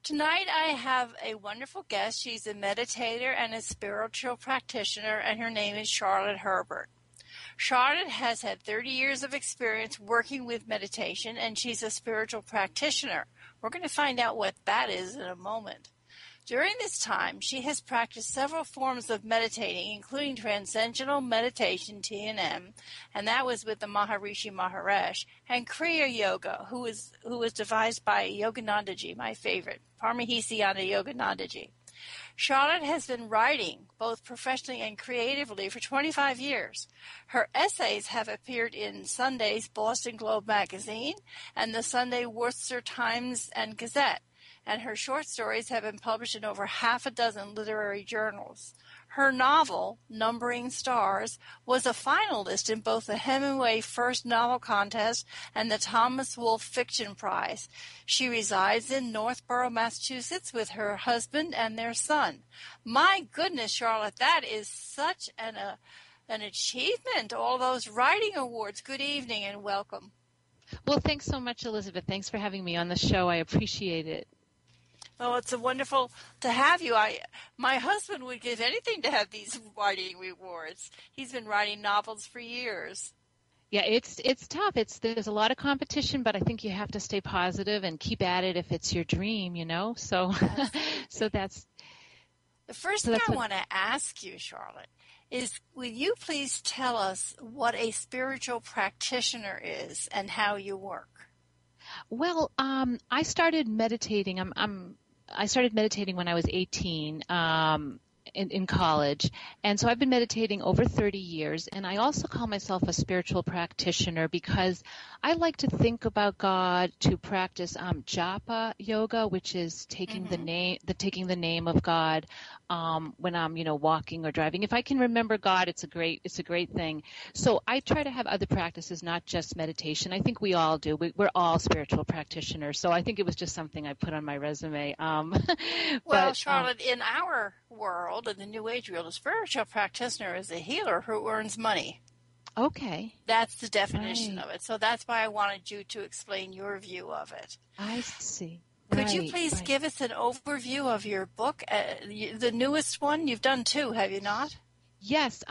Tonight I have a wonderful guest. She's a meditator and a spiritual practitioner, and her name is Charlotte Herbert. Charlotte has had 30 years of experience working with meditation, and she's a spiritual practitioner. We're going to find out what that is in a moment. During this time, she has practiced several forms of meditating, including Transcendental Meditation, TNM, and that was with the Maharishi Maharaj, and Kriya Yoga, who was devised by Yoganandaji, my favorite, Paramahansa Yoganandaji. Charlotte has been writing, both professionally and creatively, for 25 years. Her essays have appeared in Sunday's Boston Globe magazine and the Sunday Worcester Times and Gazette, and her short stories have been published in over half a dozen literary journals. Her novel, Numbering Stars, was a finalist in both the Hemingway First Novel Contest and the Thomas Wolfe Fiction Prize. She resides in Northborough, Massachusetts with her husband and their son. My goodness, Charlotte, that is such an achievement, all those writing awards. Good evening and welcome. Well, thanks so much, Elizabeth. Thanks for having me on the show. I appreciate it. Well, it's wonderful to have you. My husband would give anything to have these writing awards. He's been writing novels for years. Yeah, it's tough. There's a lot of competition, but I think you have to stay positive and keep at it if it's your dream, you know. So, that's the first thing I want to ask you, Charlotte, is will you please tell us what a spiritual practitioner is and how you work? Well, I started meditating. I started meditating when I was 18 in college, and so I've been meditating over 30 years, and I also call myself a spiritual practitioner because I like to think about God, to practice japa yoga, which is taking the name of God when I'm walking or driving. If I can remember God, it's a great thing. So I try to have other practices, not just meditation. I think we all do. We're all spiritual practitioners, so I think it was just something I put on my resume. Well, Charlotte, in our world, in the New Age world, a spiritual practitioner is a healer who earns money. Okay. That's the definition of it. So that's why I wanted you to explain your view of it. I see. Could you please give us an overview of your book, the newest one? You've done two, have you not? Yes.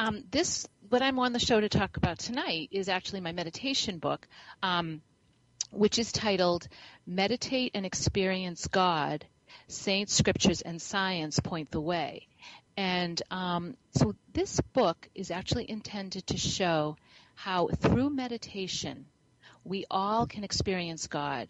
What I'm on the show to talk about tonight is actually my meditation book, which is titled Meditate and Experience God, Saints, Scriptures, and Science Point the Way. And so this book is actually intended to show how through meditation we all can experience God,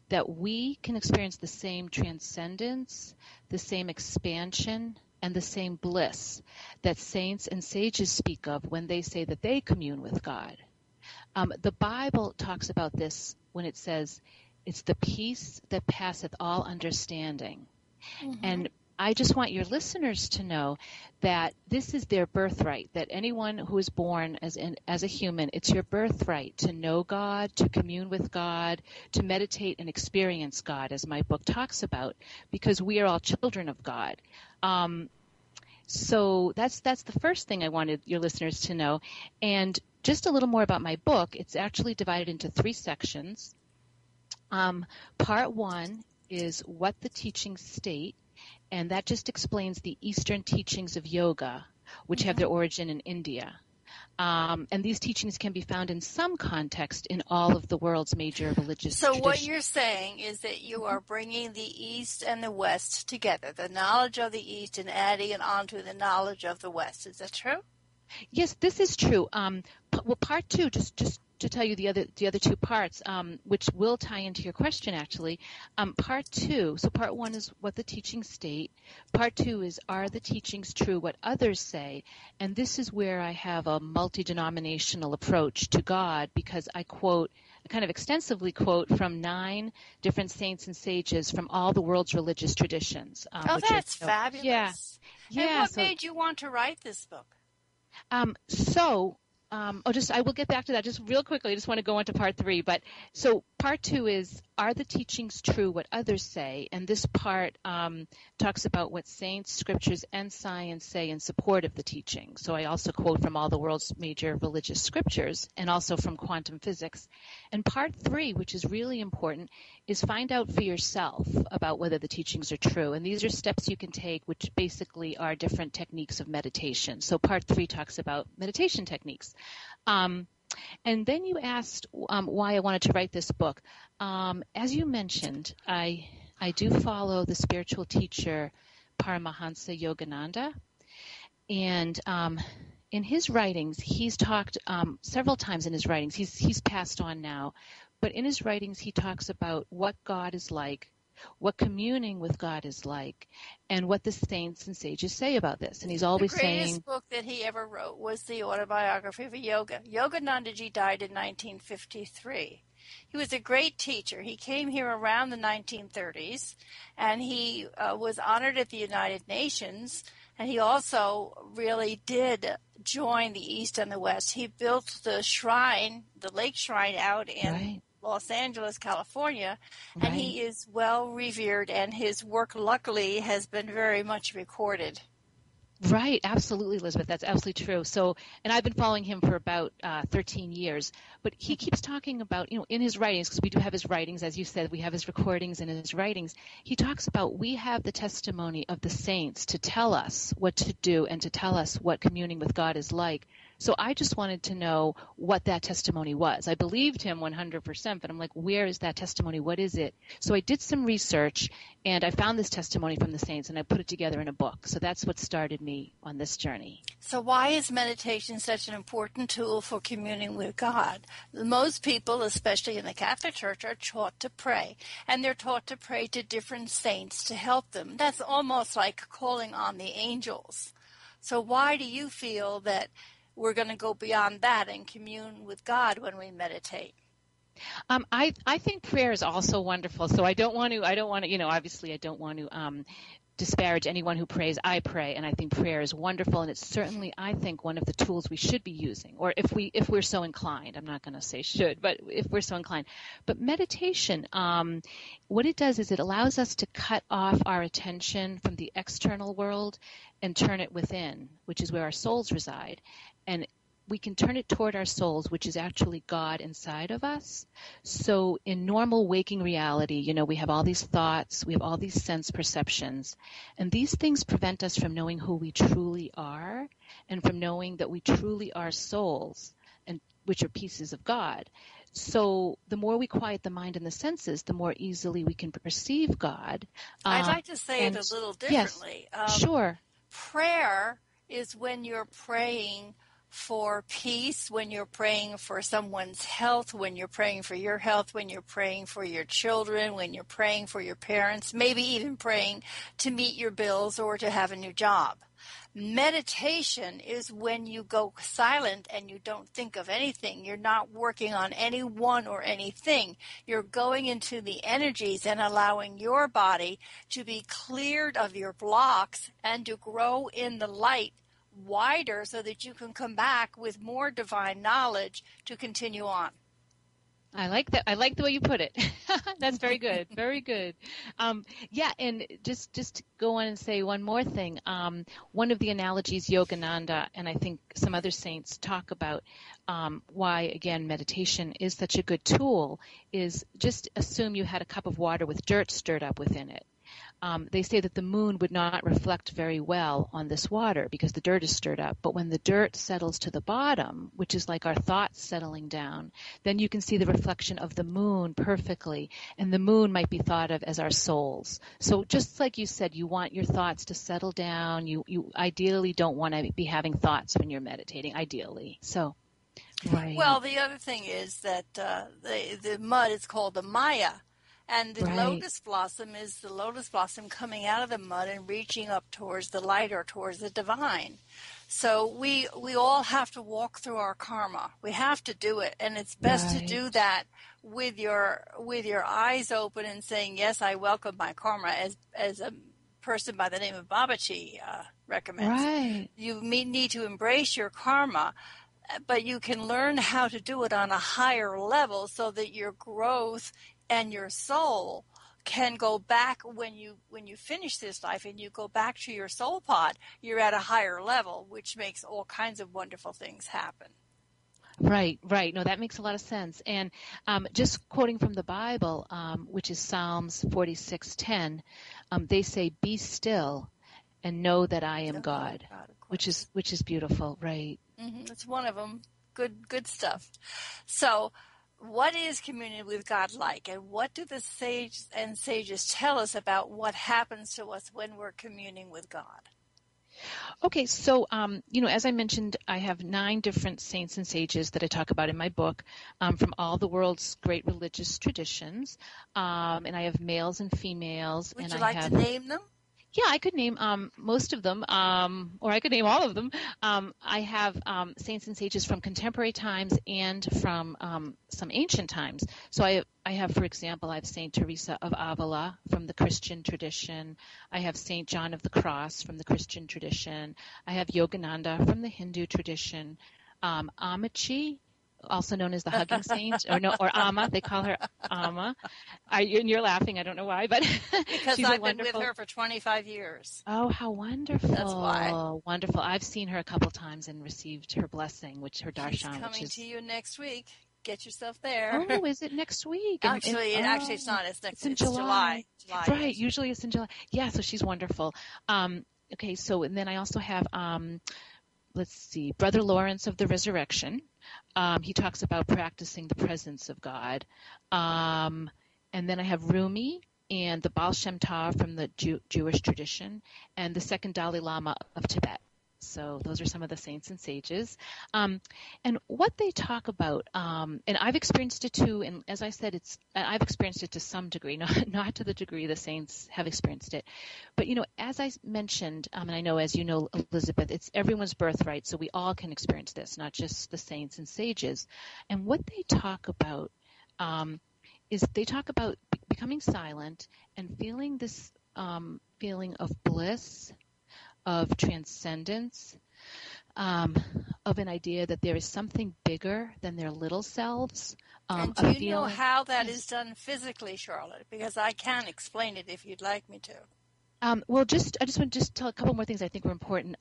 that we can experience the same transcendence, the same expansion, and the same bliss that saints and sages speak of when they say that they commune with God. The Bible talks about this when it says, it's the peace that passeth all understanding. Mm-hmm. And I just want your listeners to know that this is their birthright, that anyone who is born as a human, it's your birthright to know God, to commune with God, to meditate and experience God, as my book talks about, because we are all children of God. So that's the first thing I wanted your listeners to know. And just a little more about my book. It's actually divided into 3 sections. Part 1 is what the teachings state, and that just explains the Eastern teachings of yoga, which have their origin in India. And these teachings can be found in some context in all of the world's major religious traditions. So what you're saying is that you are bringing the East and the West together, the knowledge of the East and adding it onto the knowledge of the West. Is that true? Yes, this is true. Well, part 2, just to tell you the other 2 parts, which will tie into your question actually. Part 2, so part 1 is what the teachings state. Part 2 is, are the teachings true what others say? And this is where I have a multi-denominational approach to God, because I kind of extensively quote from 9 different saints and sages from all the world's religious traditions. That's fabulous. Yeah. And what made you want to write this book? So I will get back to that just real quickly. I just want to go on to part 3. But so part 2 is, are the teachings true, what others say? And this part talks about what saints, scriptures, and science say in support of the teaching. So I also quote from all the world's major religious scriptures and also from quantum physics. And part 3, which is really important, is find out for yourself about whether the teachings are true. And these are steps you can take, which basically are different techniques of meditation. So part 3 talks about meditation techniques. And then you asked why I wanted to write this book. As you mentioned, I do follow the spiritual teacher Paramahansa Yogananda. And in his writings, he's talked several times in his writings. He's passed on now. But in his writings, he talks about what God is like, what communing with God is like, and what the saints and sages say about this. And he's always saying... The greatest book that he ever wrote was the autobiography of yoga. Yoganandaji died in 1953. He was a great teacher. He came here around the 1930s, and he was honored at the United Nations, and he also really did join the East and the West. He built the shrine, the lake shrine out in Los Angeles, California, and he is well revered, and his work, luckily, has been very much recorded. Right, absolutely, Elizabeth. That's absolutely true. So, and I've been following him for about 13 years, but he keeps talking about, in his writings, because we do have his writings, as you said, we have his recordings and his writings. He talks about, we have the testimony of the saints to tell us what to do and to tell us what communing with God is like. So I just wanted to know what that testimony was. I believed him 100%, but I'm like, where is that testimony? What is it? So I did some research, and I found this testimony from the saints, and I put it together in a book. So that's what started me on this journey. So why is meditation such an important tool for communing with God? Most people, especially in the Catholic Church, are taught to pray, and they're taught to pray to different saints to help them. That's almost like calling on the angels. So why do you feel that we're going to go beyond that and commune with God when we meditate? I think prayer is also wonderful. So I don't want to, obviously I don't want to disparage anyone who prays. I pray, and I think prayer is wonderful, and it's certainly, I think, one of the tools we should be using, or if we're so inclined. I'm not going to say should, but if we're so inclined. But meditation, what it does is it allows us to cut off our attention from the external world and turn it within, which is where our souls reside. And we can turn it toward our souls, which is actually God inside of us. So in normal waking reality, we have all these thoughts, we have all these sense perceptions, and these things prevent us from knowing who we truly are and from knowing that we truly are souls, and which are pieces of God. So the more we quiet the mind and the senses, the more easily we can perceive God. I'd like to say it a little differently. Yes, sure. Prayer is when you're praying for peace, when you're praying for someone's health, when you're praying for your health, when you're praying for your children, when you're praying for your parents, maybe even praying to meet your bills or to have a new job. Meditation is when you go silent and you don't think of anything. You're not working on anyone or anything. You're going into the energies and allowing your body to be cleared of your blocks and to grow in the light wider so that you can come back with more divine knowledge to continue on. I like that. I like the way you put it. That's very good. Very good. And just to go on and say one more thing. One of the analogies Yogananda and I think some other saints talk about why, again, meditation is such a good tool is just assume you had a cup of water with dirt stirred up within it. They say that the moon would not reflect very well on this water because the dirt is stirred up. But when the dirt settles to the bottom, which is like our thoughts settling down, then you can see the reflection of the moon perfectly. And the moon might be thought of as our souls. So just like you said, you want your thoughts to settle down. You ideally don't want to be having thoughts when you're meditating, ideally. So, right. Well, the other thing is that the mud is called the Maya. And the lotus blossom is the lotus blossom coming out of the mud and reaching up towards the light or towards the divine. So we all have to walk through our karma. We have to do it, and it's best to do that with your eyes open and saying, "Yes, I welcome my karma," as a person by the name of Babaji recommends. Right. You need to embrace your karma. but you can learn how to do it on a higher level so that your growth and your soul can go back when you finish this life and you go back to your soul pod, you're at a higher level, which makes all kinds of wonderful things happen. Right. No, that makes a lot of sense. And just quoting from the Bible, which is Psalms 46:10, they say, "Be still and know that I am God," which is beautiful, right? Mm-hmm. It's one of them. Good stuff. So, what is communion with God like, and what do the sages and sages tell us about what happens to us when we're communing with God? Okay, so, as I mentioned, I have 9 different saints and sages that I talk about in my book from all the world's great religious traditions, and I have males and females. Would you like to name them? Yeah, I could name most of them, or I could name all of them. I have saints and sages from contemporary times and from some ancient times. So I have, for example, I have Saint Teresa of Avila from the Christian tradition. I have Saint John of the Cross from the Christian tradition. I have Yogananda from the Hindu tradition. Amachi, also known as the hugging saint, or Amma. They call her Amma. And you're laughing. I don't know why, but because she's I've been with her for 25 years. Oh, how wonderful! That's why. Wonderful. I've seen her a couple times and received her blessing, which her darshan. She's coming to you next week. Get yourself there. Oh, is it next week? Actually, it's not. It's in July. Right. Usually it's in July. Yeah. So she's wonderful. Okay. So and then I also have let's see, Brother Lawrence of the Resurrection. He talks about practicing the presence of God. And then I have Rumi and the Baal Shem Tov from the Jewish tradition, and the second Dalai Lama of Tibet. So those are some of the saints and sages. And what they talk about, and I've experienced it too, and as I said, I've experienced it to some degree, not to the degree the saints have experienced it. But, as I mentioned, and I know, as you know, Elizabeth, it's everyone's birthright, so we all can experience this, not just the saints and sages. And what they talk about is they talk about becoming silent and feeling this feeling of bliss, of transcendence, of an idea that there is something bigger than their little selves. And do you know how that is done physically, Charlotte? Because I can explain it if you'd like me to. Well, I just want to tell a couple more things I think are important.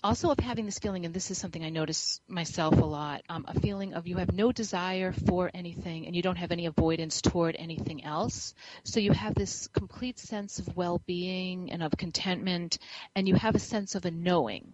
Also of having this feeling, and this is something I notice myself a lot, a feeling of you have no desire for anything and you don't have any avoidance toward anything else. So you have this complete sense of well-being and of contentment, and you have a sense of a knowing.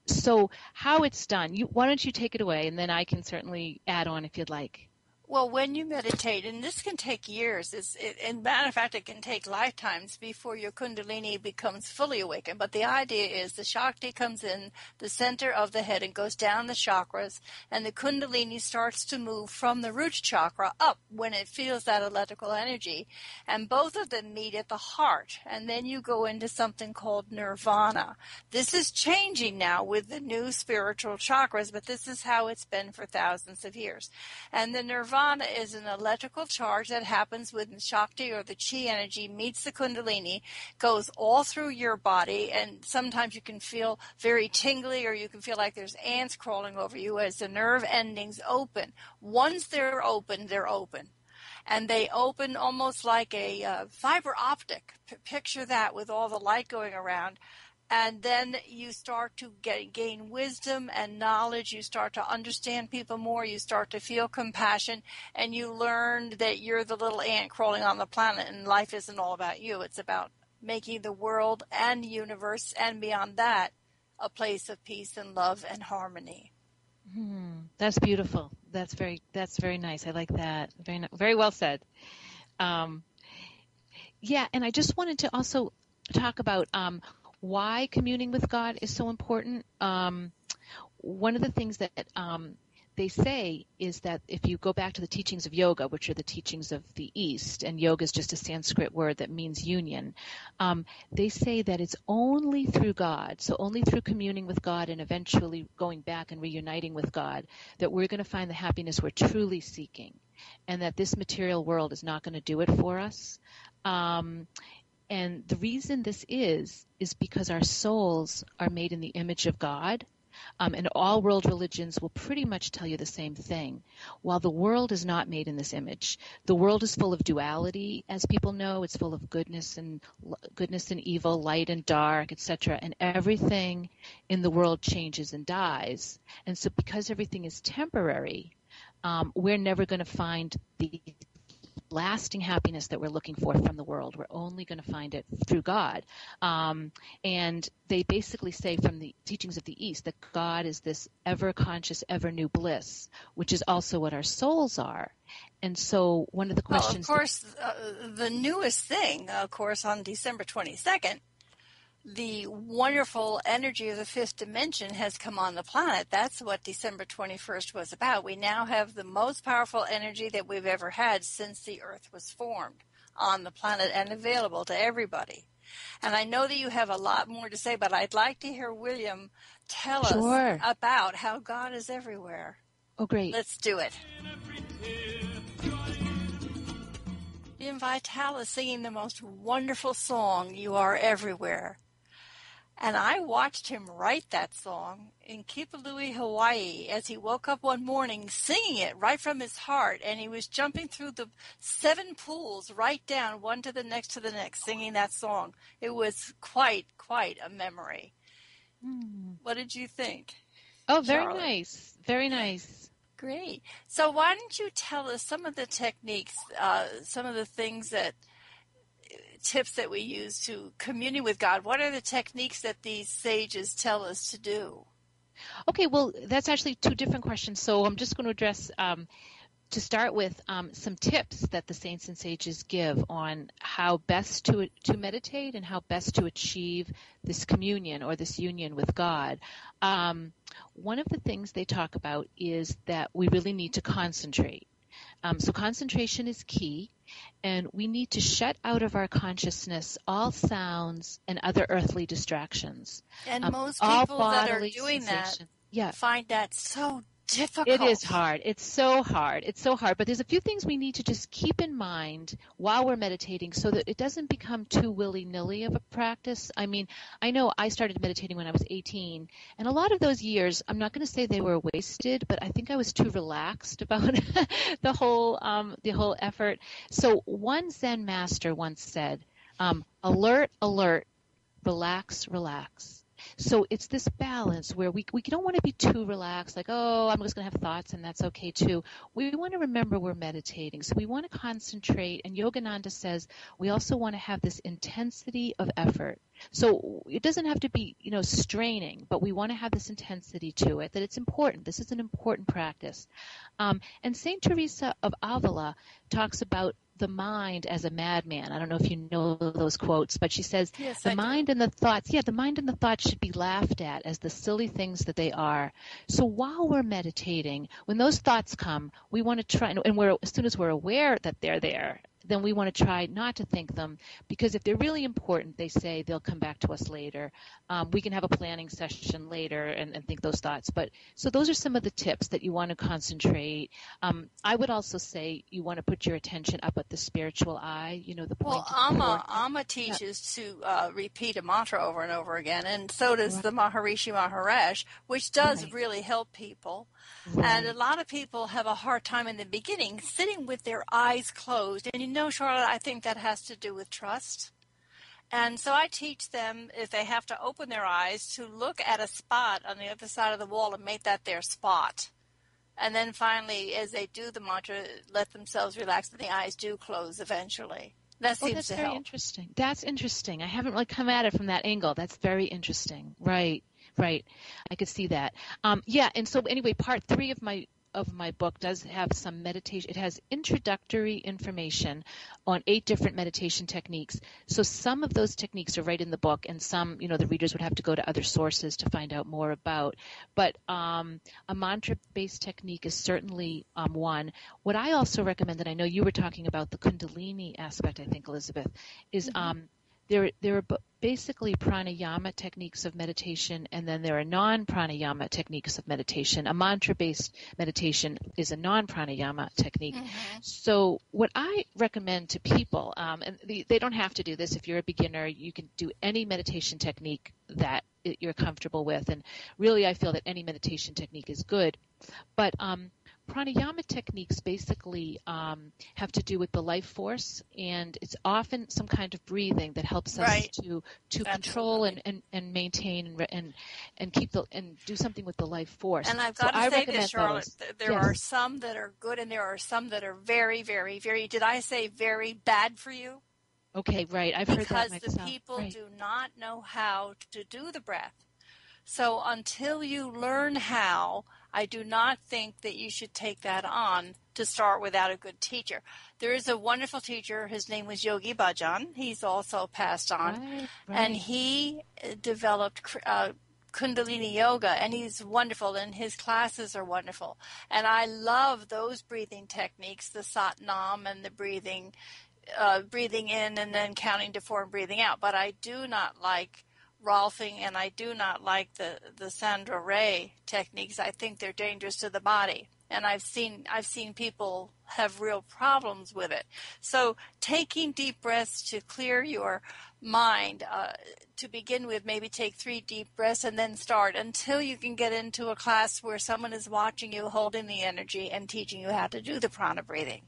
So how it's done, why don't you take it away, and then I can certainly add on if you'd like. Well, when you meditate, and this can take years, in matter of fact, it can take lifetimes before your Kundalini becomes fully awakened. But the idea is the Shakti comes in the center of the head and goes down the chakras, and the Kundalini starts to move from the root chakra up when it feels that electrical energy. And both of them meet at the heart, and then you go into something called nirvana. This is changing now with the new spiritual chakras, but this is how it's been for thousands of years. And the nirvana is an electrical charge that happens when the Shakti or the Chi energy meets the Kundalini, goes all through your body, and sometimes you can feel very tingly, or you can feel like there's ants crawling over you as the nerve endings open. Once they're open, they're open. And they open almost like a fiber optic. Picture that with all the light going around. And then you start to gain wisdom and knowledge. You start to understand people more. You start to feel compassion. And you learn that you're the little ant crawling on the planet, and life isn't all about you. It's about making the world and universe and beyond that a place of peace and love and harmony. That's beautiful. That's very nice. I like that. Very well said. Yeah, and I just wanted to also talk about why communing with God is so important. One of the things that they say is that if you go back to the teachings of yoga, which are the teachings of the East, and yoga is just a Sanskrit word that means union, they say that it's only through God, so only through communing with God and eventually going back and reuniting with God, that we're going to find the happiness we're truly seeking, and that this material world is not going to do it for us. And the reason this is because our souls are made in the image of God. And all world religions will pretty much tell you the same thing. While the world is not made in this image, the world is full of duality, as people know. It's full of goodness and evil, light and dark, etc. And everything in the world changes and dies. And so because everything is temporary, we're never going to find the lasting happiness that we're looking for from the world. We're only going to find it through God. And they basically say from the teachings of the East that God is this ever-conscious, ever-new bliss, which is also what our souls are. And so one of the questions... Well, of course, the newest thing, of course, on December 22nd, the wonderful energy of the fifth dimension has come on the planet. That's what December 21st was about. We now have the most powerful energy that we've ever had since the Earth was formed on the planet and available to everybody. And I know that you have a lot more to say, but I'd like to hear William tell us about how God is everywhere. Oh, great. Let's do it. William Vitale is singing the most wonderful song, You Are Everywhere. And I watched him write that song in Kipalui, Hawaii, as he woke up one morning singing it right from his heart. And he was jumping through the 7 pools right down, one to the next, singing that song. It was quite a memory. What did you think? Oh, very Charlotte? Nice. Very nice. Great. So why don't you tell us some of the techniques, some of the tips that we use to communing with God? What are the techniques that these sages tell us to do? Okay, well, that's actually 2 different questions. So I'm just going to address, to start with, some tips that the saints and sages give on how best to meditate and how best to achieve this communion or this union with God. One of the things they talk about is that we really need to concentrate. So concentration is key, and we need to shut out of our consciousness all sounds and other earthly distractions. And most people that are doing that find that so difficult. It is hard. It's so hard. But there's a few things we need to just keep in mind while we're meditating so that it doesn't become too willy-nilly of a practice. I mean, I know I started meditating when I was 18, and a lot of those years, I'm not going to say they were wasted, but I think I was too relaxed about the whole effort. So one Zen master once said, alert, alert, relax, relax. So it's this balance where we don't want to be too relaxed, like, oh, I'm just going to have thoughts, and that's okay too. We want to remember we're meditating. So we want to concentrate, and Yogananda says we also want to have this intensity of effort. So it doesn't have to be, straining, but we want to have this intensity to it, that it's important. This is an important practice. And St. Teresa of Avila talks about the mind as a madman. I don't know if you know those quotes, but she says the mind and the thoughts should be laughed at as the silly things that they are. So while we're meditating, when those thoughts come, we want to try, and as soon as we're aware that they're there, then we want to try not to think them, because if they're really important, they say they'll come back to us later. We can have a planning session later and think those thoughts. So those are some of the tips that you want to concentrate. I would also say you want to put your attention up at the spiritual eye, the point. Well, Amma teaches to repeat a mantra over and over again, and so does the Maharishi Maharaj, which does really help people. Right. And a lot of people have a hard time in the beginning sitting with their eyes closed. And Charlotte, I think that has to do with trust. And so I teach them, if they have to open their eyes, to look at a spot on the other side of the wall and make that their spot. And then finally, as they do the mantra, let themselves relax, and the eyes do close eventually. That seems to help. That's very interesting. That's interesting. I haven't really come at it from that angle. That's very interesting. Right. I could see that. And so anyway, part 3 of my book does have some meditation. It has introductory information on 8 different meditation techniques. So some of those techniques are right in the book, and some, the readers would have to go to other sources to find out more about. But a mantra-based technique is certainly one. What I also recommend, and I know you were talking about the Kundalini aspect, I think, Elizabeth, is there are basically pranayama techniques of meditation, and then there are non-pranayama techniques of meditation. A mantra-based meditation is a non-pranayama technique. So what I recommend to people, and they don't have to do this. If you're a beginner, you can do any meditation technique that you're comfortable with. And really, I feel that any meditation technique is good. But pranayama techniques basically have to do with the life force, and it's often some kind of breathing that helps us to control and maintain and keep and do something with the life force. And I've got to say this, Charlotte, there Yes. are some that are good and there are some that are very, very, very, did I say very bad for you? Okay, right. I've heard that myself. Because the people do not know how to do the breath. So until you learn how, I do not think that you should take that on to start without a good teacher. There is a wonderful teacher. His name was Yogi Bhajan. He's also passed on. Right. And he developed Kundalini Yoga, and he's wonderful, and his classes are wonderful. And I love those breathing techniques, the Sat Nam and the breathing in and then counting to 4 and breathing out. But I do not like Rolfing, and I do not like the Sandra Ray techniques. I think they're dangerous to the body, and I've seen people have real problems with it. So taking deep breaths to clear your mind, to begin with, maybe take 3 deep breaths and then start until you can get into a class where someone is watching you, holding the energy, and teaching you how to do the prana breathing.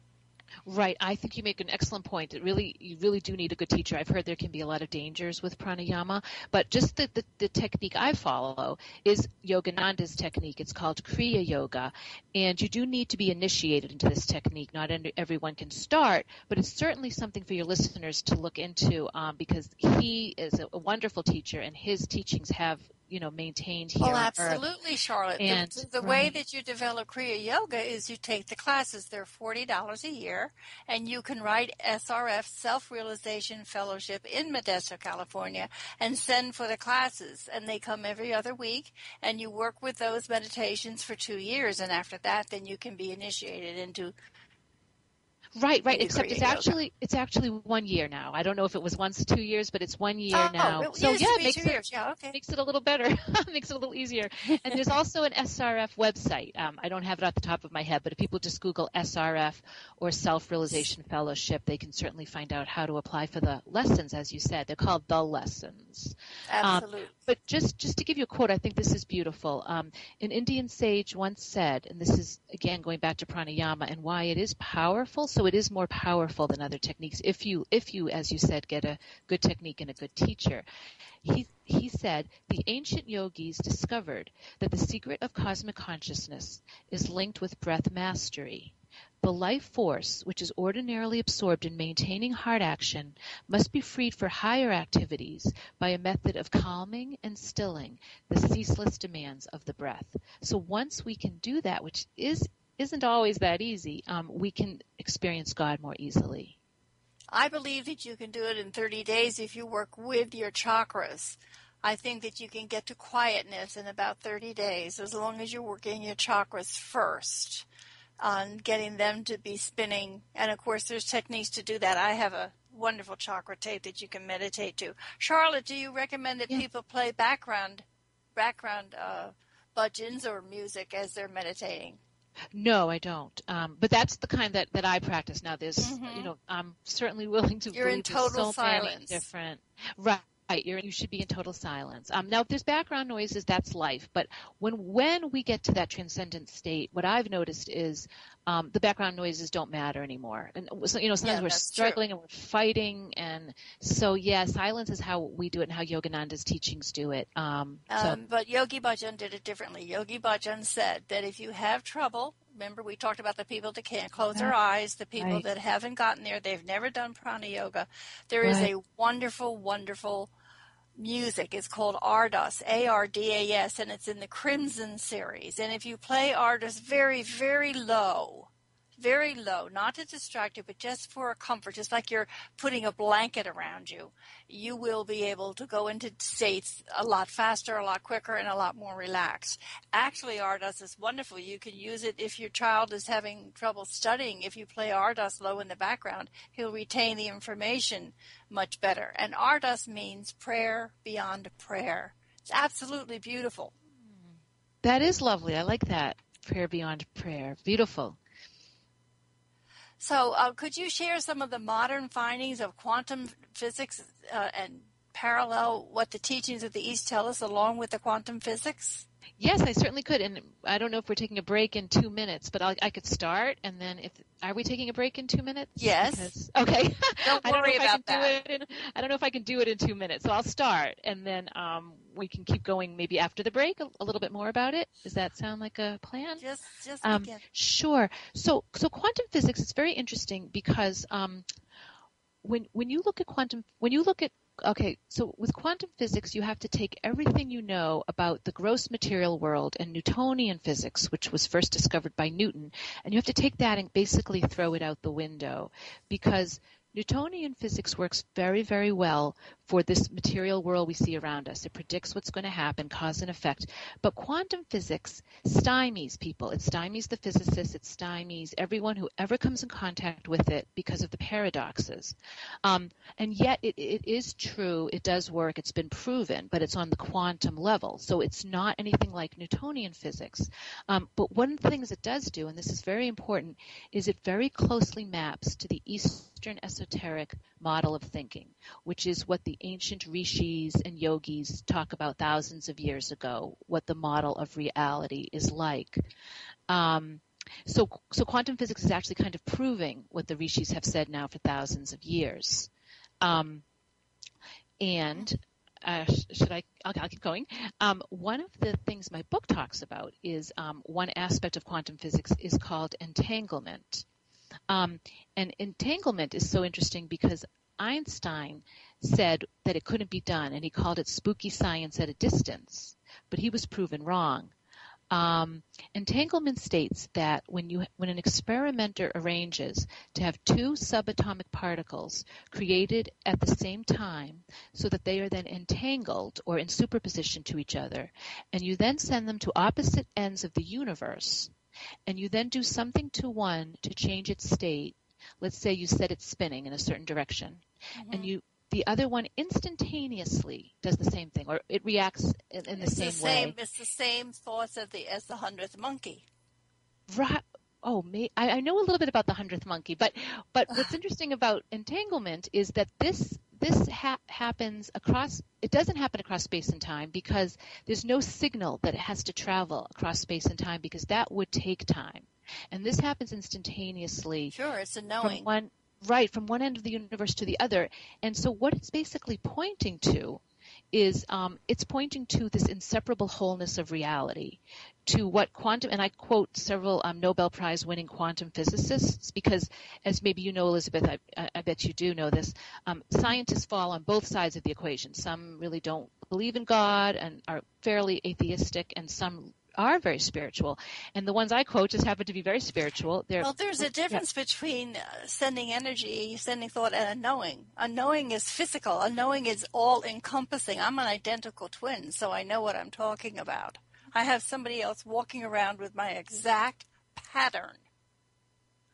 Right. I think you make an excellent point. You really do need a good teacher. I've heard there can be a lot of dangers with pranayama, but just the technique I follow is Yogananda's technique. It's called Kriya Yoga, and you do need to be initiated into this technique. Not everyone can start, but it's certainly something for your listeners to look into, because he is a wonderful teacher, and his teachings have maintained here. Oh, absolutely, Charlotte. And the way that you develop Kriya Yoga is you take the classes. They're $40 a year, and you can write SRF, Self-Realization Fellowship, in Modesto, California, and send for the classes. And they come every other week, and you work with those meditations for 2 years, and after that, then you can be initiated into Right. Except it's actually 1 year now. I don't know if it was once 2 years, but it's 1 year now. It makes 2 years. Yeah, okay. Makes it a little better. Makes it a little easier. And there's also an SRF website. I don't have it off the top of my head, but if people just Google SRF or Self-Realization Fellowship, they can certainly find out how to apply for the lessons. As you said, they're called the lessons. Absolutely. But just to give you a quote, I think this is beautiful. An Indian sage once said, and this is again going back to pranayama and why it is powerful. So it is more powerful than other techniques if you, as you said, get a good technique and a good teacher. He said, the ancient yogis discovered that the secret of cosmic consciousness is linked with breath mastery. The life force, which is ordinarily absorbed in maintaining heart action, must be freed for higher activities by a method of calming and stilling the ceaseless demands of the breath. So once we can do that, which isn't always that easy, we can experience God more easily. I believe that you can do it in 30 days if you work with your chakras. I think that you can get to quietness in about 30 days as long as you're working your chakras first on getting them to be spinning. And, of course, there's techniques to do that. I have a wonderful chakra tape that you can meditate to. Charlotte, do you recommend that people play background bhajans or music as they're meditating? No, I don't. But that's the kind that I practice. Now, there's, I'm certainly willing to You're in total so silence. Many different, right. You should be in total silence. Now, if there's background noises, that's life. But when we get to that transcendent state, what I've noticed is the background noises don't matter anymore. And sometimes we're struggling and we're fighting, and so silence is how we do it and how Yogananda's teachings do it. But Yogi Bhajan did it differently. Yogi Bhajan said that if you have trouble, remember we talked about the people that can't close their eyes, the people that haven't gotten there, they've never done prana yoga. There is a wonderful, wonderful music. It's called Ardas, Ardas, and it's in the Crimson series. And if you play Ardas very, very low, not to distract you, but just for a comfort, just like you're putting a blanket around you, you will be able to go into states a lot faster, a lot quicker, and a lot more relaxed. Actually, Ardas is wonderful. You can use it if your child is having trouble studying. If you play Ardas low in the background, he'll retain the information much better. And Ardas means prayer beyond prayer. It's absolutely beautiful. That is lovely. I like that. Prayer beyond prayer. Beautiful. So could you share some of the modern findings of quantum physics and parallel what the teachings of the East tell us along with the quantum physics? Yes, I certainly could. And I don't know if we're taking a break in 2 minutes, but I could start. And then are we taking a break in 2 minutes? Yes. Okay. Don't worry about that. I don't know if I can do it in 2 minutes. So I'll start, and then we can keep going maybe after the break a little bit more about it. Does that sound like a plan? Just begin. Sure. So quantum physics is very interesting because when you look at okay, so with quantum physics, you have to take everything you know about the gross material world and Newtonian physics, which was first discovered by Newton, and you have to take that and basically throw it out the window, because Newtonian physics works very, very well for this material world we see around us. It predicts what's going to happen, cause and effect. But quantum physics stymies people. It stymies the physicists. It stymies everyone who ever comes in contact with it because of the paradoxes. And yet it is true. It does work. It's been proven, but it's on the quantum level. So it's not anything like Newtonian physics. But one of the things it does do, and this is very important, is it very closely maps to the Eastern esoteric model of thinking, which is what the ancient rishis and yogis talk about thousands of years ago, what the model of reality is like. So quantum physics is actually kind of proving what the rishis have said now for thousands of years. I'll keep going. One of the things my book talks about is one aspect of quantum physics is called entanglement. And entanglement is so interesting because Einstein said that it couldn't be done, and he called it spooky science at a distance, but he was proven wrong. Entanglement states that when an experimenter arranges to have two subatomic particles created at the same time so that they are then entangled or in superposition to each other, and you then send them to opposite ends of the universe, and you then do something to one to change its state. Let's say you set it spinning in a certain direction, and the other one instantaneously does the same thing, or it reacts in the same way. It's the same thoughts as the 100th monkey. Right. Oh, I know a little bit about the 100th monkey, but what's interesting about entanglement is that this happens across. It doesn't happen across space and time because there's no signal that it has to travel across space and time, because that would take time, and this happens instantaneously. Sure, it's a knowing. From one end of the universe to the other. And so what it's basically pointing to is it's pointing to this inseparable wholeness of reality, to what quantum, and I quote several Nobel Prize winning quantum physicists, because as maybe you know, Elizabeth, I bet you do know this, scientists fall on both sides of the equation. Some really don't believe in God and are fairly atheistic, and some are very spiritual, and the ones I quote just happen to be very spiritual. There's a difference between sending energy, sending thought, and a knowing. A knowing is physical. A knowing is all-encompassing. I'm an identical twin, so I know what I'm talking about. I have somebody else walking around with my exact pattern.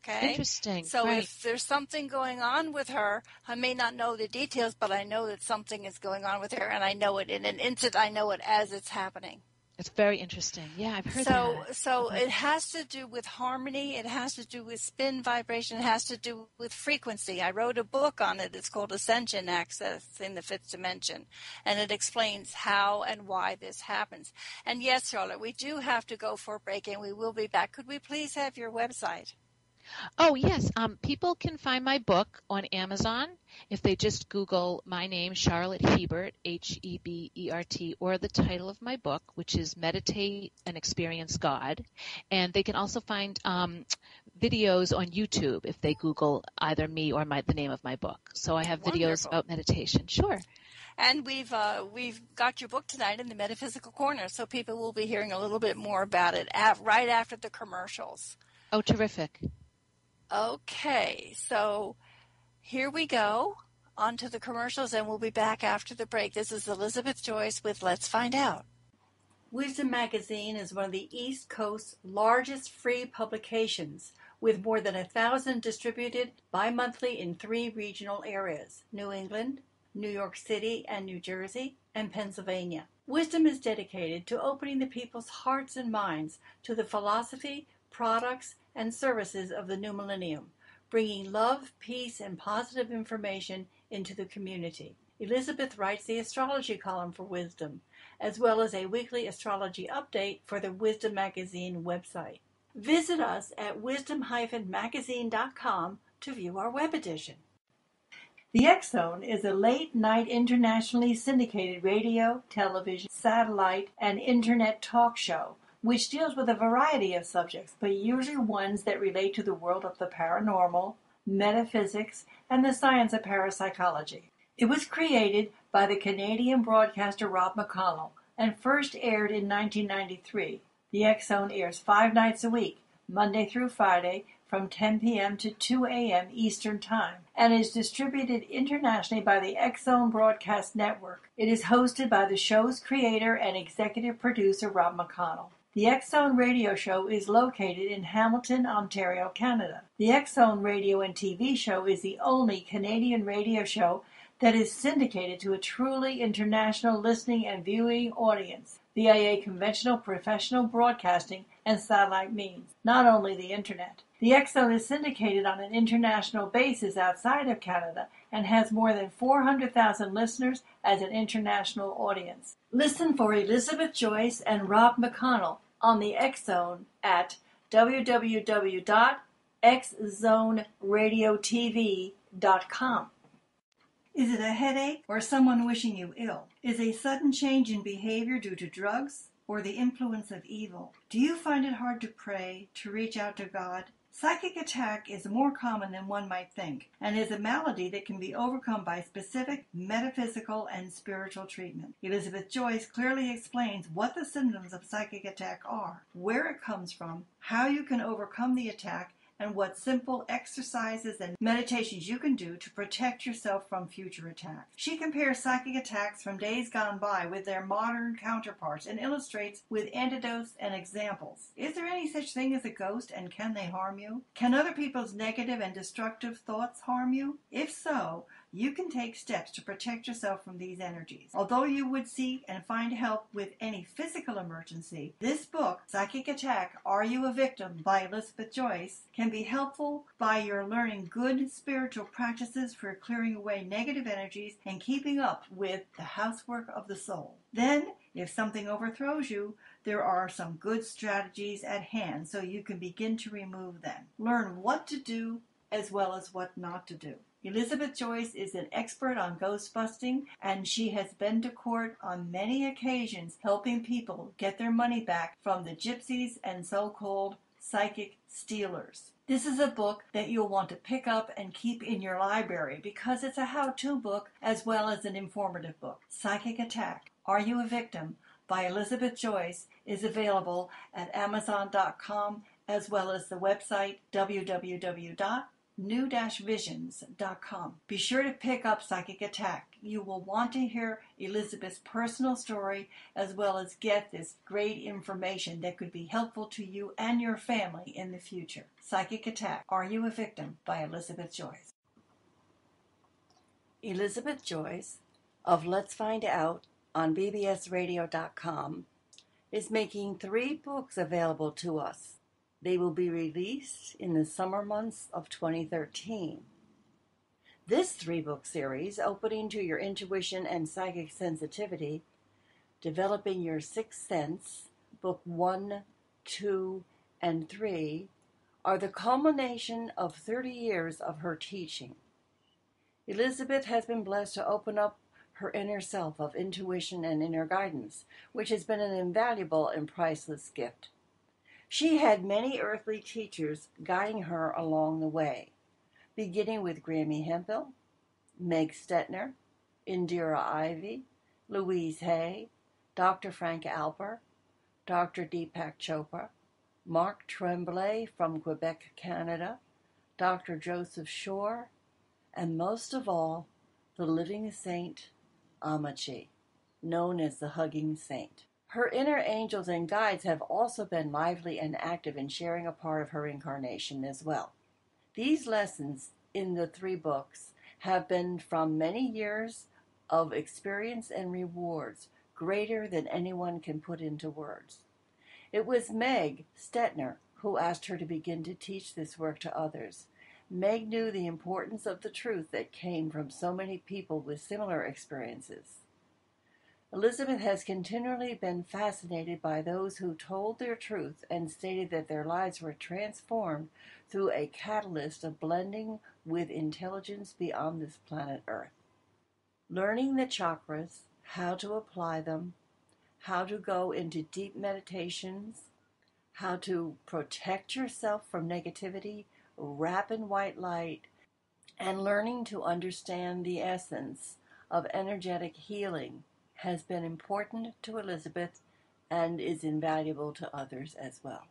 Okay? Interesting. So if there's something going on with her, I may not know the details, but I know that something is going on with her, and I know it in an instant. I know it as it's happening. It's very interesting. Yeah, I've heard that. So it has to do with harmony. It has to do with spin vibration. It has to do with frequency. I wrote a book on it. It's called Ascension Access in the Fifth Dimension. And it explains how and why this happens. And yes, Charlotte, we do have to go for a break, and we will be back. Could we please have your website? Oh, yes. People can find my book on Amazon if they just Google my name, Charlotte Hebert, Hebert, or the title of my book, which is Meditate and Experience God. And they can also find videos on YouTube if they Google either me or the name of my book. So I have videos about meditation. Sure. And we've got your book tonight in the Metaphysical Corner, so people will be hearing a little bit more about it right after the commercials. Oh, terrific. Okay, so here we go on to the commercials, and we'll be back after the break. This is Elizabeth Joyce with Let's Find Out. Wisdom Magazine is one of the East Coast's largest free publications, with more than 1,000 distributed bi-monthly in 3 regional areas: New England, New York City and New Jersey, and Pennsylvania. Wisdom is dedicated to opening the people's hearts and minds to the philosophy, products, and services of the new millennium, bringing love, peace, and positive information into the community. Elizabeth writes the astrology column for Wisdom, as well as a weekly astrology update for the Wisdom Magazine website. Visit us at wisdom-magazine.com to view our web edition. The X Zone is a late-night internationally syndicated radio, television, satellite, and internet talk show which deals with a variety of subjects, but usually ones that relate to the world of the paranormal, metaphysics, and the science of parapsychology. It was created by the Canadian broadcaster Rob McConnell and first aired in 1993. The X Zone airs 5 nights a week, Monday through Friday, from 10 p.m. to 2 a.m. Eastern Time, and is distributed internationally by the X Zone Broadcast Network. It is hosted by the show's creator and executive producer Rob McConnell. The X Zone radio show is located in Hamilton, Ontario, Canada. The X Zone radio and TV show is the only Canadian radio show that is syndicated to a truly international listening and viewing audience via conventional professional broadcasting and satellite means, not only the internet. The X Zone is syndicated on an international basis outside of Canada and has more than 400,000 listeners as an international audience. Listen for Elizabeth Joyce and Rob McConnell on the X Zone at www.xzoneradiotv.com. Is it a headache or someone wishing you ill? Is a sudden change in behavior due to drugs or the influence of evil? Do you find it hard to pray, to reach out to God? Psychic attack is more common than one might think, and is a malady that can be overcome by specific metaphysical and spiritual treatment. Elizabeth Joyce clearly explains what the symptoms of psychic attack are, where it comes from, how you can overcome the attack, and what simple exercises and meditations you can do to protect yourself from future attacks. She compares psychic attacks from days gone by with their modern counterparts and illustrates with anecdotes and examples. Is there any such thing as a ghost, and can they harm you? Can other people's negative and destructive thoughts harm you? If so, you can take steps to protect yourself from these energies. Although you would seek and find help with any physical emergency, this book, Psychic Attack, Are You a Victim? By Elizabeth Joyce, can be helpful by your learning good spiritual practices for clearing away negative energies and keeping up with the housework of the soul. Then, if something overthrows you, there are some good strategies at hand so you can begin to remove them. Learn what to do as well as what not to do. Elizabeth Joyce is an expert on ghost busting, and she has been to court on many occasions helping people get their money back from the gypsies and so-called psychic stealers. This is a book that you'll want to pick up and keep in your library because it's a how-to book as well as an informative book. Psychic Attack, Are You a Victim? By Elizabeth Joyce is available at Amazon.com as well as the website www.new-visions.com. Be sure to pick up Psychic Attack. You will want to hear Elizabeth's personal story as well as get this great information that could be helpful to you and your family in the future. Psychic Attack, Are You a Victim? By Elizabeth Joyce. Elizabeth Joyce of Let's Find Out on bbsradio.com is making 3 books available to us. They will be released in the summer months of 2013. This 3-book series, Opening to Your Intuition and Psychic Sensitivity, Developing Your Sixth Sense, Book 1, 2, and 3, are the culmination of 30 years of her teaching. Elizabeth has been blessed to open up her inner self of intuition and inner guidance, which has been an invaluable and priceless gift. She had many earthly teachers guiding her along the way, beginning with Grammy Hemphill, Meg Stetner, Indira Ivy, Louise Hay, Dr. Frank Alper, Dr. Deepak Chopra, Mark Tremblay from Quebec, Canada, Dr. Joseph Shore, and most of all, the living saint Amachi, known as the Hugging Saint. Her inner angels and guides have also been lively and active in sharing a part of her incarnation as well. These lessons in the 3 books have been from many years of experience and rewards greater than anyone can put into words. It was Meg Stetner who asked her to begin to teach this work to others, Meg knew the importance of the truth that came from so many people with similar experiences. Elizabeth has continually been fascinated by those who told their truth and stated that their lives were transformed through a catalyst of blending with intelligence beyond this planet Earth. Learning the chakras, how to apply them, how to go into deep meditations, how to protect yourself from negativity, wrap in white light, and learning to understand the essence of energetic healing has been important to Elizabeth and is invaluable to others as well.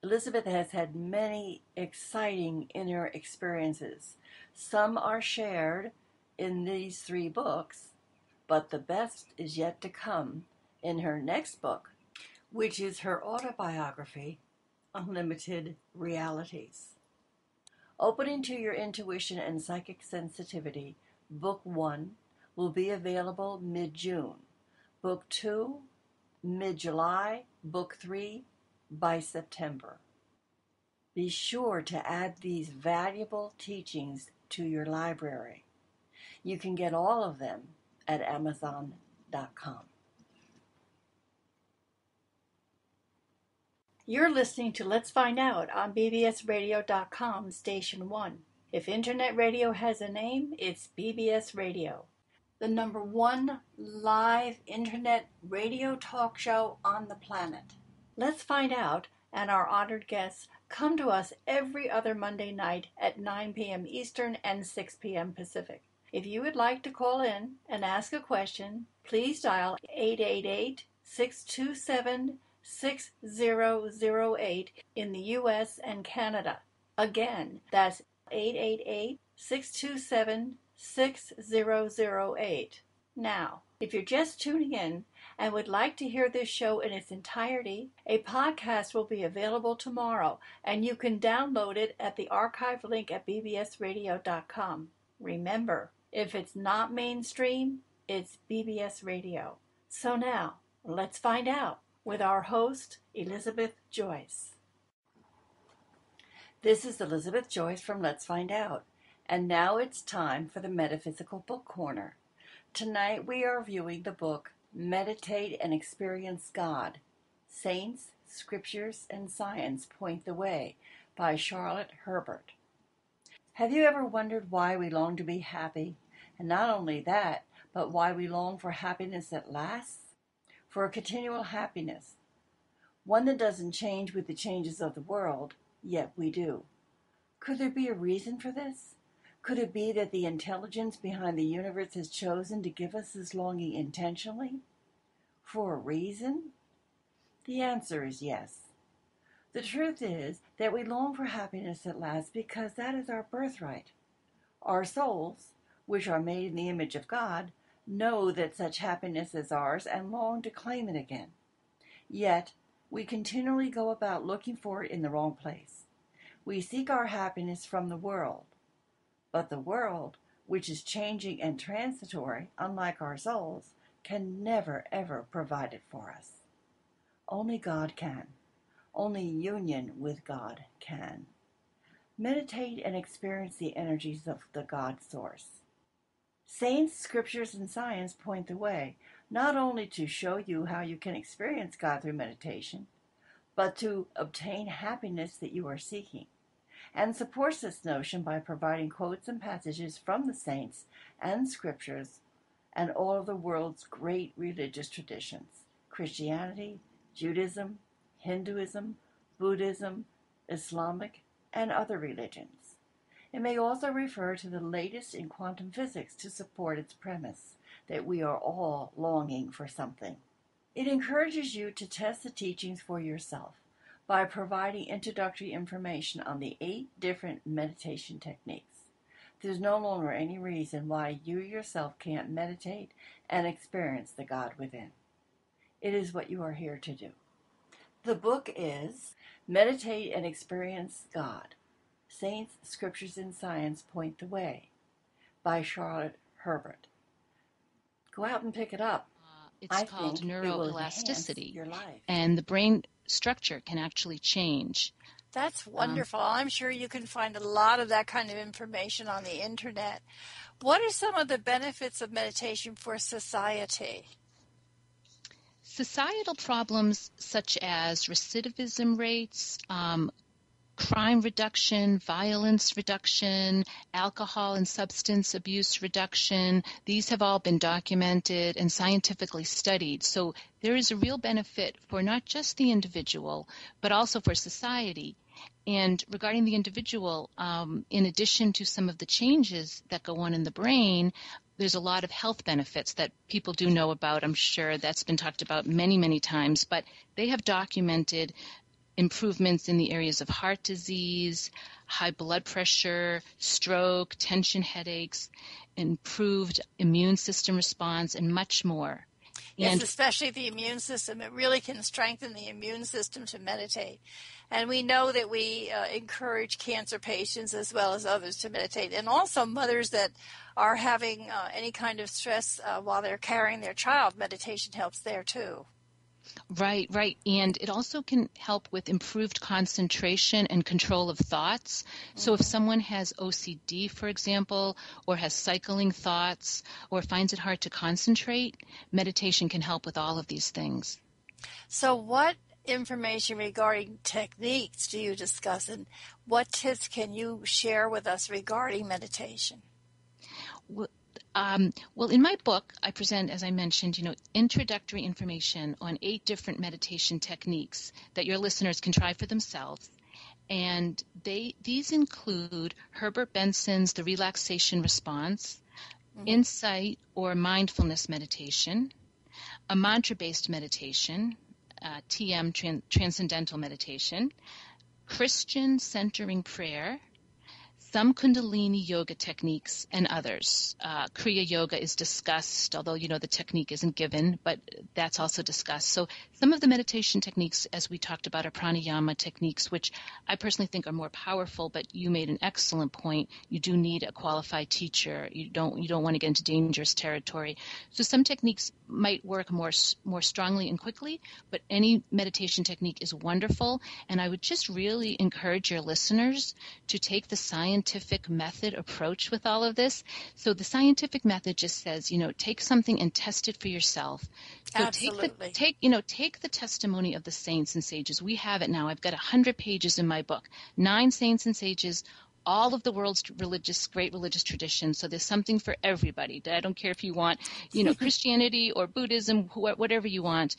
Elizabeth has had many exciting inner experiences. Some are shared in these 3 books, but the best is yet to come in her next book, which is her autobiography, Unlimited Realities. Opening to Your Intuition and Psychic Sensitivity, Book 1 will be available mid-June. Book 2, mid-July. Book 3, by September. Be sure to add these valuable teachings to your library. You can get all of them at Amazon.com. You're listening to Let's Find Out on BBSRadio.com, Station 1. If Internet radio has a name, it's BBS Radio, the #1 live Internet radio talk show on the planet. Let's Find Out and our honored guests come to us every other Monday night at 9 p.m. Eastern and 6 p.m. Pacific. If you would like to call in and ask a question, please dial 888-627-6008 in the U.S. and Canada. Again, that's 888-627-6008. Now, if you're just tuning in and would like to hear this show in its entirety, a podcast will be available tomorrow, and you can download it at the archive link at bbsradio.com. Remember, if it's not mainstream, it's BBS Radio. So now, let's find out with our host, Elizabeth Joyce. This is Elizabeth Joyce from Let's Find Out, and now it's time for the Metaphysical Book Corner. Tonight we are viewing the book Meditate and Experience God. Saints, Scriptures, and Science Point the Way by Charlotte Herbert. Have you ever wondered why we long to be happy? And not only that, but why we long for happiness that lasts? For a continual happiness. One that doesn't change with the changes of the world, yet we do. Could there be a reason for this? Could it be that the intelligence behind the universe has chosen to give us this longing intentionally? For a reason? The answer is yes. The truth is that we long for happiness that lasts because that is our birthright. Our souls, which are made in the image of God, know that such happiness is ours and long to claim it again. Yet, we continually go about looking for it in the wrong place. We seek our happiness from the world. But the world, which is changing and transitory, unlike our souls, can never, ever provide it for us. Only God can. Only union with God can. Meditate and experience the energies of the God Source. Saints, Scriptures, and Science point the way, not only to show you how you can experience God through meditation, but to obtain happiness that you are seeking, and supports this notion by providing quotes and passages from the saints and Scriptures and all of the world's great religious traditions: Christianity, Judaism, Hinduism, Buddhism, Islamic, and other religions. It may also refer to the latest in quantum physics to support its premise that we are all longing for something. It encourages you to test the teachings for yourself by providing introductory information on the 8 different meditation techniques. There's no longer any reason why you yourself can't meditate and experience the God within. It is what you are here to do. The book is Meditate and Experience God. Saints, Scriptures, and Science Point the Way by Charlotte Herbert. Go out and pick it up. It's called think it will enhance neuroelasticity, your life. and the brain structure can actually change That's wonderful. I'm sure you can find a lot of that kind of information on the internet. What are some of the benefits of meditation for society? Societal problems such as recidivism rates, crime reduction, violence reduction, alcohol and substance abuse reduction, these have all been documented and scientifically studied. So there is a real benefit for not just the individual, but also for society. And regarding the individual, in addition to some of the changes that go on in the brain, there's a lot of health benefits that people do know about. I'm sure that's been talked about many, many times, but they have documented improvements in the areas of heart disease, high blood pressure, stroke, tension headaches, improved immune system response, and much more. Yes, especially the immune system. It really can strengthen the immune system to meditate. And we know that we encourage cancer patients as well as others to meditate. And also mothers that are having any kind of stress while they're carrying their child, meditation helps there too. Right. And it also can help with improved concentration and control of thoughts. So if someone has OCD, for example, or has cycling thoughts, or finds it hard to concentrate, meditation can help with all of these things. So what information regarding techniques do you discuss, and what tips can you share with us regarding meditation? Well, in my book, I present, as I mentioned, introductory information on 8 different meditation techniques that your listeners can try for themselves. And these include Herbert Benson's The Relaxation Response, Insight or Mindfulness Meditation, a mantra-based meditation, TM, Transcendental Meditation, Christian Centering Prayer, some Kundalini yoga techniques, and others. Kriya Yoga is discussed, although, the technique isn't given, but that's also discussed. So some of the meditation techniques, as we talked about, are pranayama techniques, which I personally think are more powerful, but you made an excellent point. You do need a qualified teacher. You don't want to get into dangerous territory. So some techniques might work more strongly and quickly, but any meditation technique is wonderful. And I would just really encourage your listeners to take the scientific method approach with all of this. So the scientific method just says, take something and test it for yourself. So Absolutely. Take the testimony of the saints and sages. We have it now. I've got 100 pages in my book, 9 saints and sages, all of the world's great religious traditions. So there's something for everybody. I don't care if you want, Christianity or Buddhism, whatever you want,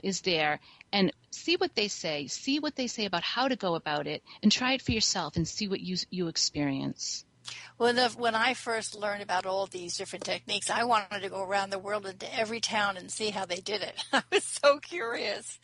is there. And see what they say. See what they say about how to go about it, and try it for yourself and see what you experience. Well, when I first learned about all these different techniques, I wanted to go around the world into every town and see how they did it. I was so curious.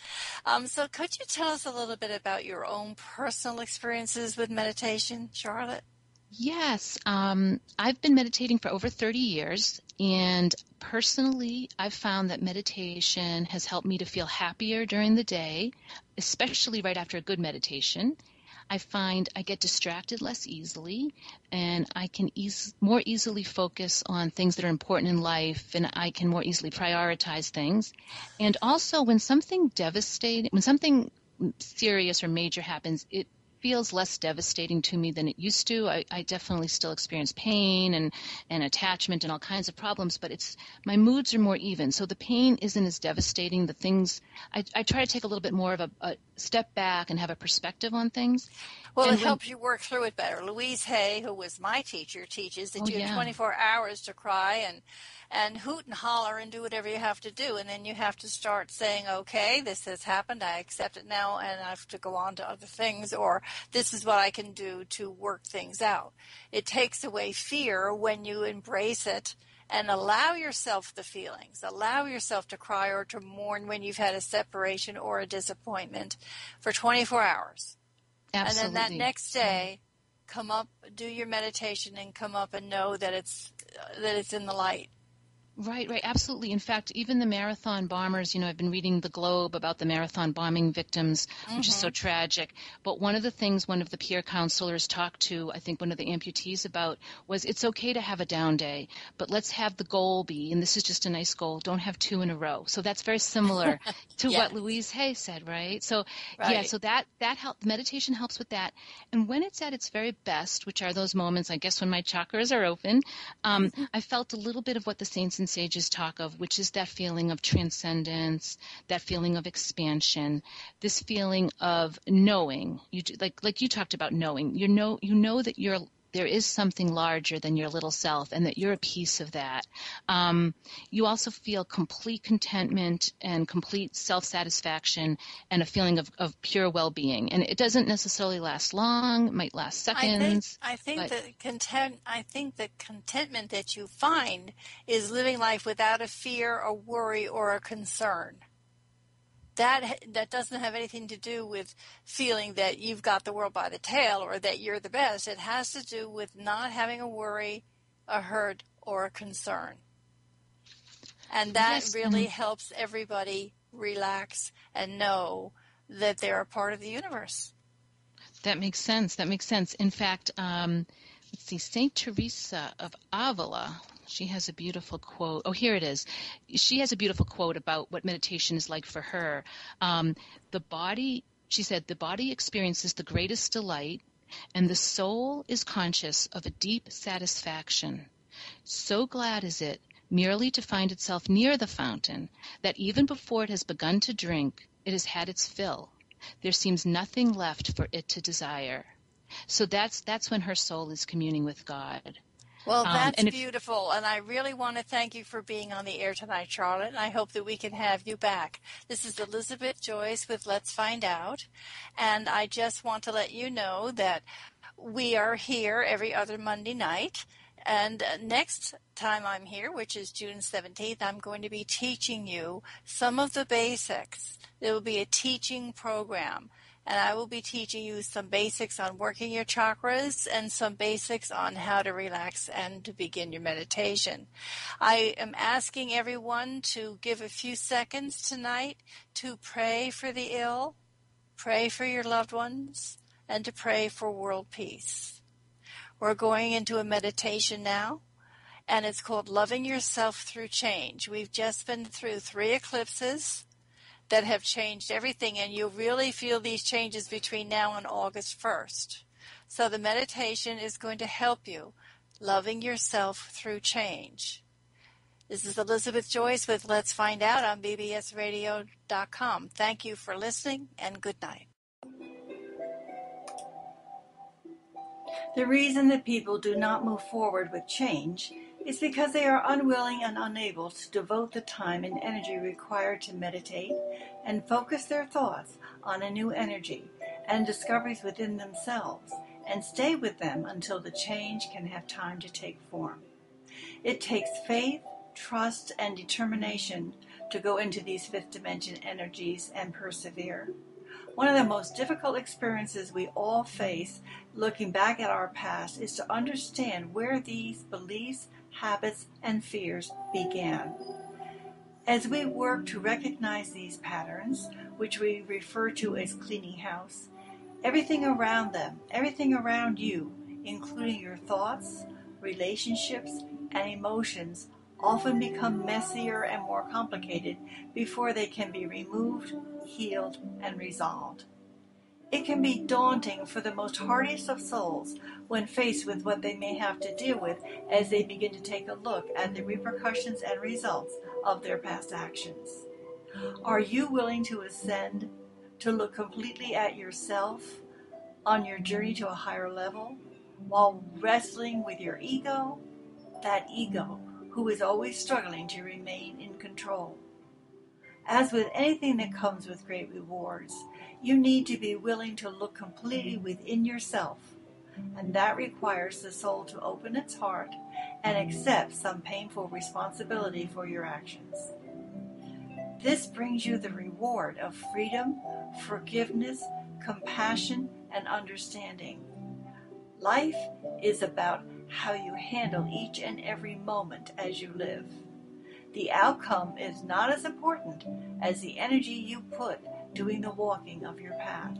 So could you tell us a little bit about your own personal experiences with meditation, Charlotte? Yes. I've been meditating for over 30 years, and personally, I've found that meditation has helped me to feel happier during the day, especially right after a good meditation. I find I get distracted less easily, and I can more easily focus on things that are important in life, and I can more easily prioritize things. And also, when something serious or major happens, it feels less devastating to me than it used to. I definitely still experience pain and attachment and all kinds of problems, but my moods are more even. So the pain isn't as devastating. The things, I try to take a little bit more of a step back and have a perspective on things. Well, it helps you work through it better. Louise Hay, who was my teacher, teaches that you have 24 hours to cry and hoot and holler and do whatever you have to do. And then you have to start saying, okay, this has happened. I accept it now, and I have to go on to other things, or this is what I can do to work things out. It takes away fear when you embrace it and allow yourself the feelings. Allow yourself to cry or to mourn when you've had a separation or a disappointment for 24 hours. Absolutely. And then that next day, come up, do your meditation, and come up and know that it's in the light. Right, right, absolutely. In fact, even the marathon bombers, I've been reading the Globe about the marathon bombing victims, which is so tragic. But one of the things one of the peer counselors talked to, I think one of the amputees about, was it's okay to have a down day, but let's have the goal be, and this is just a nice goal, don't have two in a row. So that's very similar to Yeah, what Louise Hay said, right? So yeah, right. so that help, meditation helps with that. And when it's at its very best, which are those moments, I guess, when my chakras are open, I felt a little bit of what the saints and sages talk of, which is that feeling of transcendence, that feeling of expansion, this feeling of knowing. Like you talked about knowing. You know that there is something larger than your little self, and that you're a piece of that. You also feel complete contentment and complete self-satisfaction and a feeling of pure well-being. And it doesn't necessarily last long; it might last I think seconds, I think but the contentment that you find is living life without a fear, a worry, or a concern. That doesn't have anything to do with feeling that you've got the world by the tail or that you're the best. It has to do with not having a worry, a hurt, or a concern. And that yes, really helps everybody relax and know that they're a part of the universe. that makes sense. That makes sense. In fact, let's see, Saint Teresa of Avila, she has a beautiful quote. Oh, here it is. She has a beautiful quote about what meditation is like for her. She said, the body experiences the greatest delight, and the soul is conscious of a deep satisfaction. So glad is it merely to find itself near the fountain that even before it has begun to drink, it has had its fill. There seems nothing left for it to desire. So that's when her soul is communing with God. Well, that's And if beautiful, and I really want to thank you for being on the air tonight, Charlotte, and I hope that we can have you back. This is Elizabeth Joyce with Let's Find Out, and I just want to let you know that we are here every other Monday night, and next time I'm here, which is June 17th, I'm going to be teaching you some of the basics. There will be a teaching program. And I will be teaching you some basics on working your chakras and some basics on how to relax and to begin your meditation. I am asking everyone to give a few seconds tonight to pray for the ill, pray for your loved ones, and to pray for world peace. We're going into a meditation now, and it's called Loving Yourself Through Change. We've just been through 3 eclipses that have changed everything, and you'll really feel these changes between now and August 1st. So the meditation is going to help you, loving yourself through change. This is Elizabeth Joyce with Let's Find Out on bbsradio.com. Thank you for listening, and good night. The reason that people do not move forward with change is because they are unwilling and unable to devote the time and energy required to meditate and focus their thoughts on a new energy and discoveries within themselves and stay with them until the change can have time to take form. It takes faith, trust, and determination to go into these fifth dimension energies and persevere. One of the most difficult experiences we all face looking back at our past is to understand where these beliefs, habits, and fears began. As we work to recognize these patterns, which we refer to as cleaning house, everything around them, everything around you, including your thoughts, relationships, and emotions, often become messier and more complicated before they can be removed, healed, and resolved. It can be daunting for the most hardiest of souls when faced with what they may have to deal with as they begin to take a look at the repercussions and results of their past actions. Are you willing to ascend, to look completely at yourself on your journey to a higher level, while wrestling with your ego, that ego who is always struggling to remain in control? As with anything that comes with great rewards, you need to be willing to look completely within yourself, and that requires the soul to open its heart and accept some painful responsibility for your actions. This brings you the reward of freedom, forgiveness, compassion, and understanding. Life is about how you handle each and every moment as you live. The outcome is not as important as the energy you put doing the walking of your path.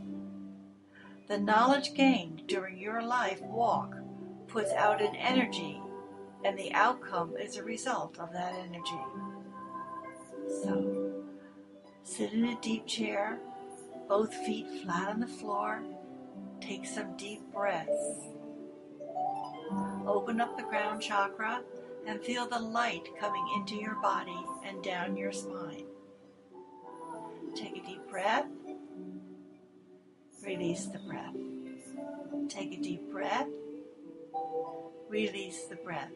The knowledge gained during your life walk puts out an energy, and the outcome is a result of that energy. So, sit in a deep chair, both feet flat on the floor. Take some deep breaths. Open up the ground chakra and feel the light coming into your body and down your spine. Take a deep breath. Release the breath. Take a deep breath. Release the breath.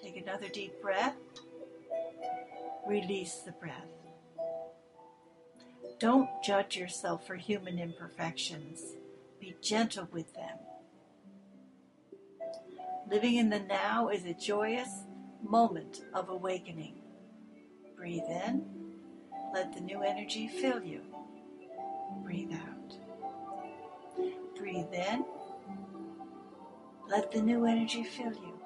Take another deep breath. Release the breath. Don't judge yourself for human imperfections. Be gentle with them. Living in the now is a joyous moment of awakening. Breathe in. Let the new energy fill you. Breathe out. Breathe in. Let the new energy fill you.